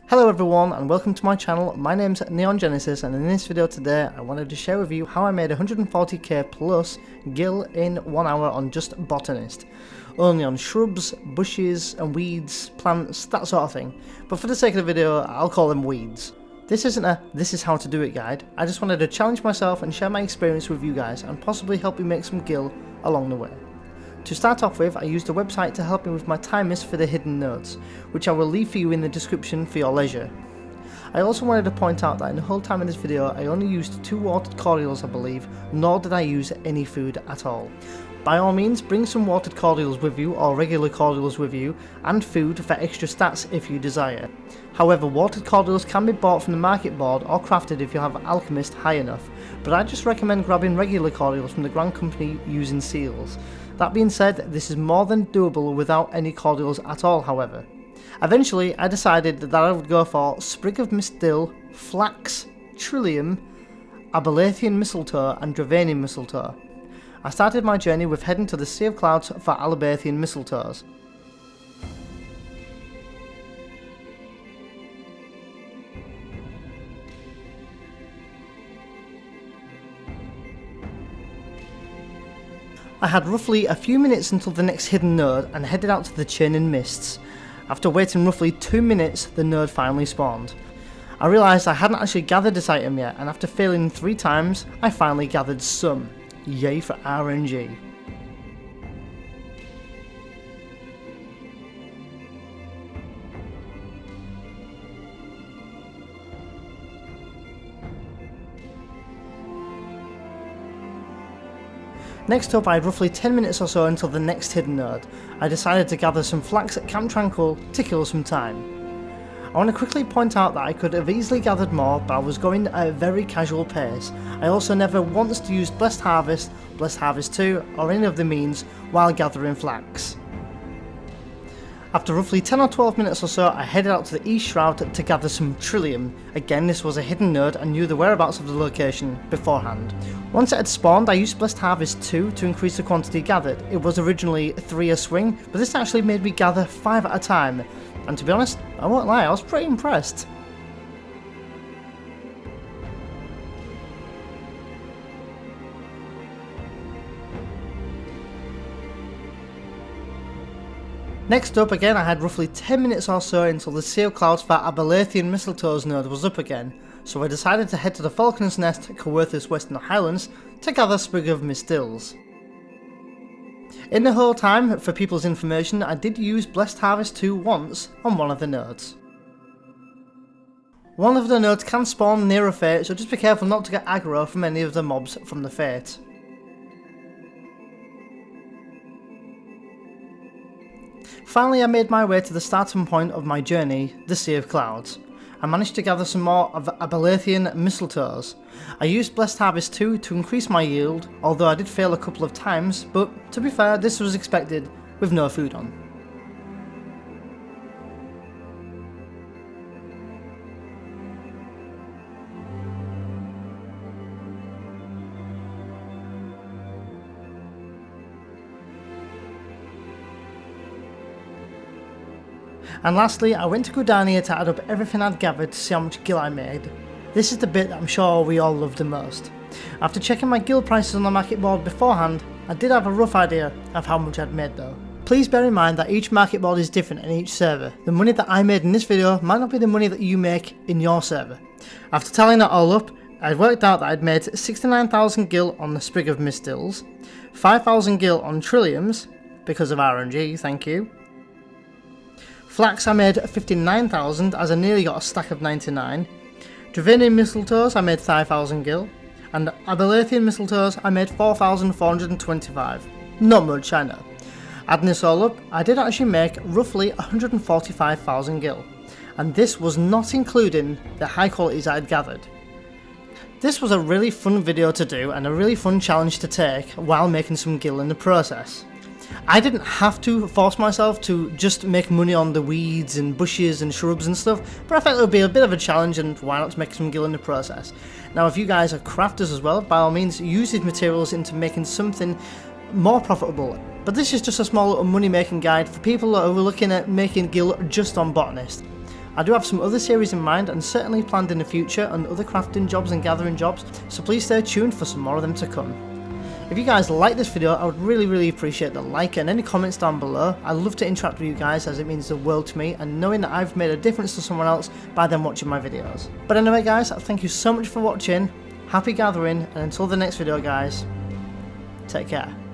Hello everyone and welcome to my channel. My name's Neon Genesis, and in this video today I wanted to share with you how I made 140k plus gil in 1 hour on just Botanist. Only on shrubs, bushes and weeds, plants, that sort of thing. But for the sake of the video I'll call them weeds. This isn't a this is how to do it guide. I just wanted to challenge myself and share my experience with you guys and possibly help you make some gil along the way. To start off with, I used a website to help me with my timers for the hidden nodes, which I will leave for you in the description for your leisure. I also wanted to point out that in the whole time of this video I only used 2 watered cordials I believe, nor did I use any food at all. By all means bring some watered cordials with you or regular cordials with you, and food for extra stats if you desire. However, watered cordials can be bought from the market board or crafted if you have Alchemist high enough, but I just recommend grabbing regular cordials from the Grand Company using seals. That being said, this is more than doable without any cordials at all however. Eventually I decided that I would go for Sprig of Mistletoe, Flax, Trillium, Abelathian Mistletoe and Dravanian Mistletoe. I started my journey with heading to the Sea of Clouds for Abelathian Mistletoes. I had roughly a few minutes until the next hidden node and headed out to the Churning Mists. After waiting roughly 2 minutes, the node finally spawned. I realised I hadn't actually gathered this item yet, and after failing 3 times, I finally gathered some. Yay for RNG. Next up, I had roughly 10 minutes or so until the next hidden node. I decided to gather some flax at Camp Tranquil to kill some time. I want to quickly point out that I could have easily gathered more, but I was going at a very casual pace. I also never once used Blessed Harvest, Blessed Harvest 2 or any of the means while gathering flax. After roughly 10 or 12 minutes or so, I headed out to the East Shroud to gather some Trillium. Again, this was a hidden node and knew the whereabouts of the location beforehand. Once it had spawned, I used Blessed Harvest 2 to increase the quantity gathered. It was originally 3 a swing, but this actually made me gather 5 at a time. And to be honest, I won't lie, I was pretty impressed. Next up, again I had roughly 10 minutes or so until the Sea of Clouds for Abelathian Mistletoe's node was up again, so I decided to head to the Falcon's Nest, Coerthus Western Highlands, to gather Sprig of Mistletoe. In the whole time, for people's information, I did use Blessed Harvest 2 once on one of the nodes. One of the nodes can spawn near a fate, so just be careful not to get aggro from any of the mobs from the fate. Finally, I made my way to the starting point of my journey, the Sea of Clouds. I managed to gather some more of Abelathian Mistletoes. I used Blessed Harvest 2 to increase my yield, although I did fail a couple of times, but to be fair, this was expected with no food on. And lastly, I went to Gudania to add up everything I'd gathered to see how much gil I made. This is the bit that I'm sure we all love the most. After checking my gil prices on the market board beforehand, I did have a rough idea of how much I'd made though. Please bear in mind that each market board is different in each server. The money that I made in this video might not be the money that you make in your server. After tallying that all up, I'd worked out that I'd made 69,000 gil on the Sprig of Mistletoe, 5,000 gil on Trilliums, because of RNG, thank you. Flax I made 59,000 as I nearly got a stack of 99. Dravanian Mistletoes I made 5,000 gil. And Abelathian Mistletoes I made 4,425. Not much, I know. Adding this all up, I did actually make roughly 145,000 gil. And this was not including the high qualities I had gathered. This was a really fun video to do and a really fun challenge to take while making some gil in the process. I didn't have to force myself to just make money on the weeds and bushes and shrubs and stuff, but I felt it would be a bit of a challenge and why not make some gil in the process. Now if you guys are crafters as well, by all means use these materials into making something more profitable. But this is just a small little money making guide for people that are looking at making gil just on Botanist. I do have some other series in mind and certainly planned in the future on other crafting jobs and gathering jobs, so please stay tuned for some more of them to come. If you guys like this video, I would really appreciate the like and any comments down below. I love to interact with you guys as it means the world to me, and knowing that I've made a difference to someone else by them watching my videos. But anyway guys, thank you so much for watching, happy gathering, and until the next video guys, take care.